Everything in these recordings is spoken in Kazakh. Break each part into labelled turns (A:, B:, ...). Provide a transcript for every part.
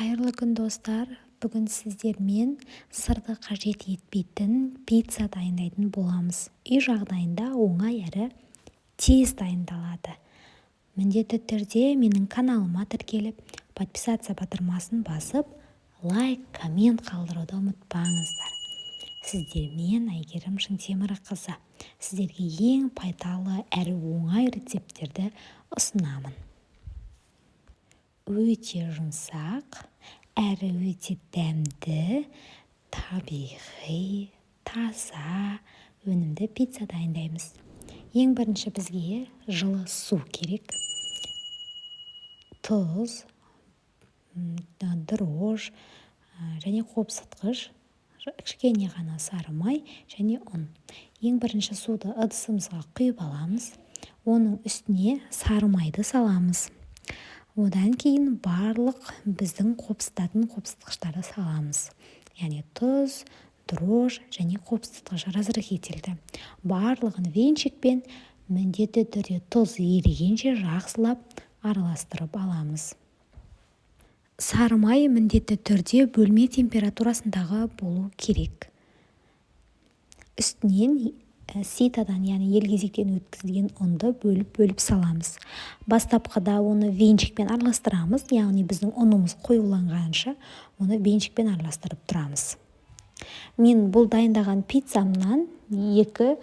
A: Қайырлы күн достар. Бүгін сіздермен сырды қажет етпейтін пицца дайындайтын боламыз. Үй жағдайында оңай әрі тез дайындалады. Міндетті түрде менің каналыма тіркеліп, подписаться батырмасын басып, лайк, коммент қалдыруды ұмытпаңыздар. Сіздермен Әйгерім Шынтемірқызы. Сіздерге ең пайдалы әрі оңай рецепттерді ұсынамын. Өте жұмсақ, әрі өте дәмді, табиғи, таза, өнімді пицца дайындаймыз. Ең бірінші бізге жылы су керек. Тұз, дрож және қопсытқыш, кішкене ғана сары май және ұн. Ең бірінші суды ыдысымызға құйып аламыз. Оның үстіне сары майды саламыз. Одан кейін барлық біздің қопсытатын қопсытқыштарды саламыз. Яғни тұз, дрож және қопсытқыш разрыхителді. Барлығын венчикпен міндетті түрде тұз ерігенше жақсылап араластырып аламыз. Сары май міндетті түрде бөлме температурасындағы болу керек. Үстінен ситадан, яғни елгезектен өткізілген ұнды бөліп саламыз. Бастапқыда оны венчикпен араластырамыз, яғни біздің ұнымыз қоюланғанша оны венчикпен араластырып тұрамыз. Мен бұл дайындаған тестамнан екі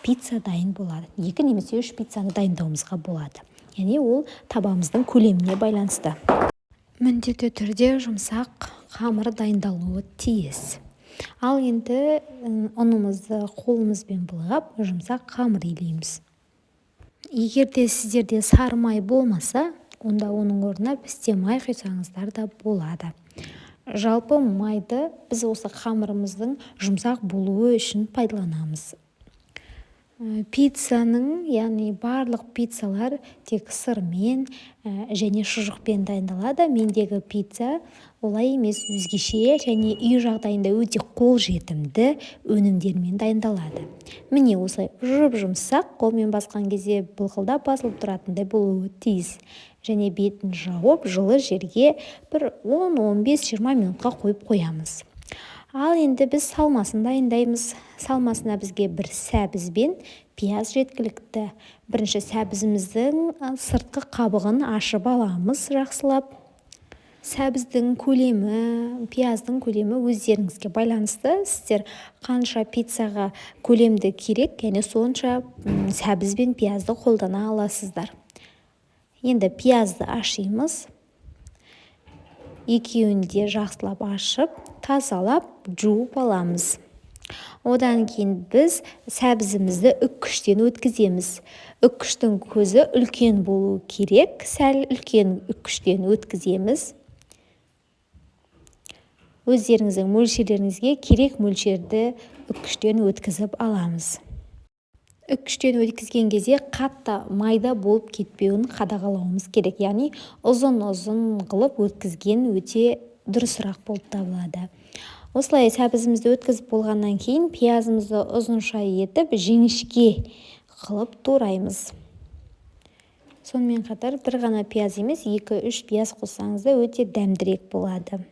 A: пицца дайын болады. 2 немесе 3 пиццаны дайындауымызға болады. Яғни ол табамыздың көлеміне байланысты. Міндетті түрде жұмсақ қамыр дайындалуы тиіс. Ал енді ұнымызды қолымызбен былғап, жұмсақ қамыр илейміз. Егер де сіздерде сары май болмаса, онда оның орнына пісте май құйсаңыздар да болады. Жалпы майды біз осы қамырымыздың жұмсақ болуы үшін пайдаланамыз. Пиццаның, яғни барлық пиццалар тек сырмен және шұжықпен дайындалады. Мендегі пицца олай емес, өзгеше және үй жағдайында өте қолжетімді өнімдермен дайындалады. Міне осылай жұмсақ, қолмен басқан кезде былқылдап басылып тұратындай болуы тиіс. Және бетін жауып, жылы жерге бір 10-15-20 минутқа қойып қоямыз. Ал енді біз салмасын дайындаймыз. Салмасына бізге бір сәбіз бен пияз жеткілікті. Бірінші сәбізіміздің сыртқы қабығын ашып аламыз жақсылап. Сәбіздің көлемі, пияздың көлемі өздеріңізге байланысты. Сіздер қанша пиццаға көлемді керек, яғни сонша сәбіз бен пиязды қолдана аласыздар. Енді пиязды ашимыз. Екеуін де жақсылап ашып, тазалап, жуып аламыз. Одан кейін біз сәбізімізді үккіштен өткіземіз. Үккіштің көзі үлкен болу керек, сәл үлкен үккіштен өткіземіз. Өздеріңіздің мөлшерлеріңізге керек мөлшерді үккіштен өткізіп аламыз. Үккіштен өткізген кезде қатты майда болып кетпеуін қадағалауымыз керек. Яғни ұзын-ұзын қылып өткізген өте дұрысырақ болып табылады. Осылай сәбізімізді өткізіп болғаннан кейін пиязымызды ұзынша етіп жіңішке қылып тураймыз. Сонымен қатар бір ғана пияз емес, 2-3 пияз қоссаңыз да өте дәмдірек болады.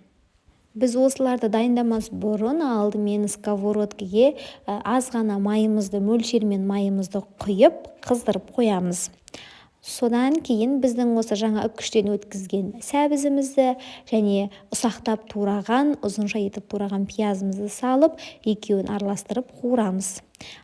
A: Біз осыларды дайындамас бұрын алдымен сковородкеге аз ғана майымызды, мөлшермен майымызды құйып, қыздырып қоямыз. Содан кейін біздің осы жаңа үккіштен өткізген сәбізімізді және ұсақтап тураған, ұзынша етіп тураған пиязымызды салып, екеуін араластырып қуырамыз.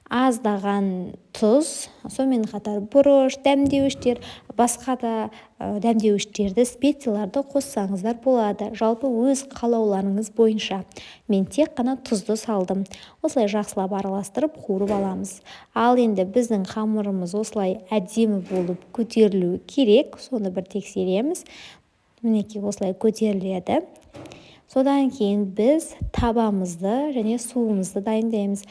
A: Аздаған тұз, сонымен қатар бұрыш, дәмдеуіштер, басқа да дәмдеуіштерді, специяларды қоссаңыздар болады. Жалпы өз қалауларыңыз бойынша. Мен тек қана тұзды салдым. Осылай жақсылап араластырып қуырып аламыз. Ал енді біздің қамырымыз осылай әдемі болып көтерілуі керек. Соны бір тексереміз. Мінекей осылай көтеріледі. Содан кейін біз табамызды және суымызды дайындаймыз.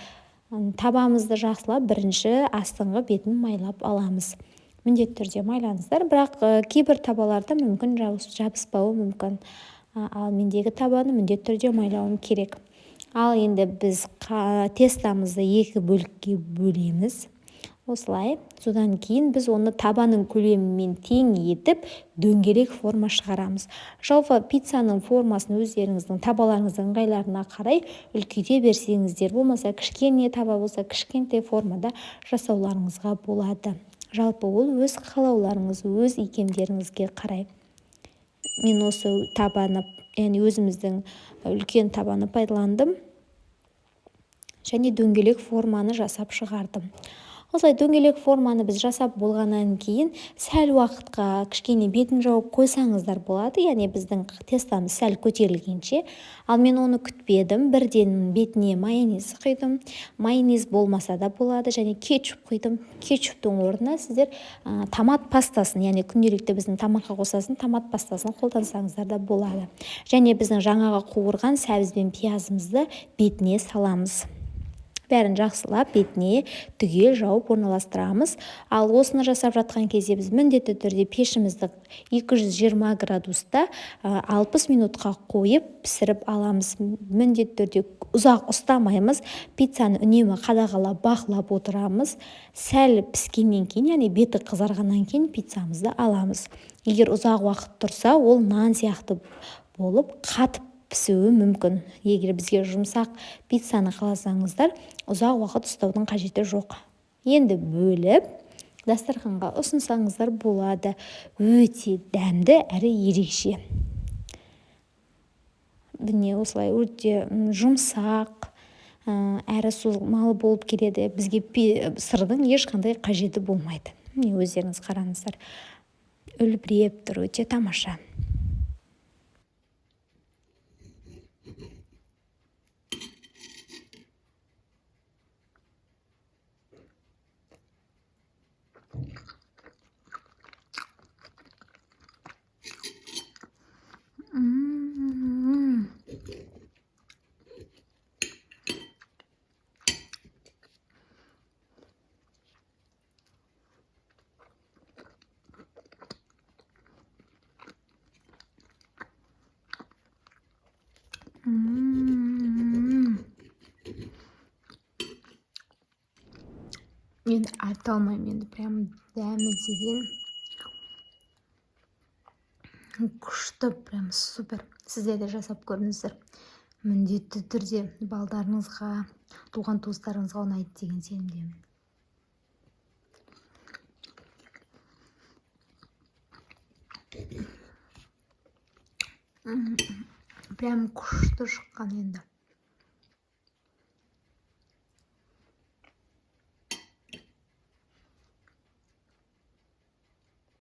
A: Табамызды жақсылап бірінші астыңғы бетін майлап аламыз. Міндетті түрде майлаңыздар, бірақ кейбір табаларда мүмкін жабыспауы мүмкін. Ал мендегі табаны міндетті түрде майлауым керек. Ал енді біз тестамызды 2 бөлікке бөлеміз. осылай. Содан кейін біз оны табаның көлемімен тең етіп дөңгелек форма шығарамыз. Жалпы пиццаның формасын өздеріңіздің табаларыңыздың ыңғайларына қарай үлкейте берсеңіздер, болмаса кішкене таба болса кішкентай формада жасауларыңызға болады. Жалпы ол өз қалауларыңыз, өз икемдеріңізге қарай. Мен осы табаны, яғни өзіміздің үлкен табаны пайдаландым және дөңгелек форманы жасап шығардым. Осылай дөңгелек форманы біз жасап болғаннан кейін сәл уақытқа кішкене бетін жауып қойсаңыздар болады, яғни біздің тестамыз сәл көтерілгенше. Ал мен оны күтпедім, бірден бетіне майонез құйдым. Майонез болмаса да болады, және кетчуп құйдым. Кетчуптың орнына сіздер томат пастасын, яғни күнделікті біздің тамаққа қосатын томат пастасын қолдансаңыздар да болады. Және біздің жаңағы қуырған сәбіз бен пиязымызды бетіне саламыз. Бәрін жақсылап бетіне түгел жауып орналастырамыз. Ал осыны жасап жатқан кезде біз міндетті түрде пешімізді 220 градуста 60 минутқа қойып пісіріп аламыз. Міндетті түрде ұзақ ұстамаймыз. Пиццаны үнемі қадағалап, бақылап отырамыз. Сәл піскеннен кейін, яғни беті қызарғаннан кейін пиццамызды аламыз. Егер ұзақ уақыт тұрса, ол нан сияқты болып қатып пісуі мүмкін. Егер бізге жұмсақ пиццаны қаласаңыздар, ұзақ уақыт ұстаудың қажеті жоқ. Енді бөліп дастарханға ұсынсаңыздар болады. Өте дәмді әрі ерекше. Міне осылай өте жұмсақ әрі созылмалы болып келеді. Бізге сырдың ешқандай қажеті болмайды. Міне өздеріңіз қараңыздар. Үлбіреп тұр, өте тамаша. Енді айта алмаймын, енді прям дәмі деген күшті, прям супер. Сіздер де жасап көріңіздер. Міндетті түрде балдарыңызға, туған туыстарыңызға ұнайды деген сенімдемін. Прям күшті шыққан енді.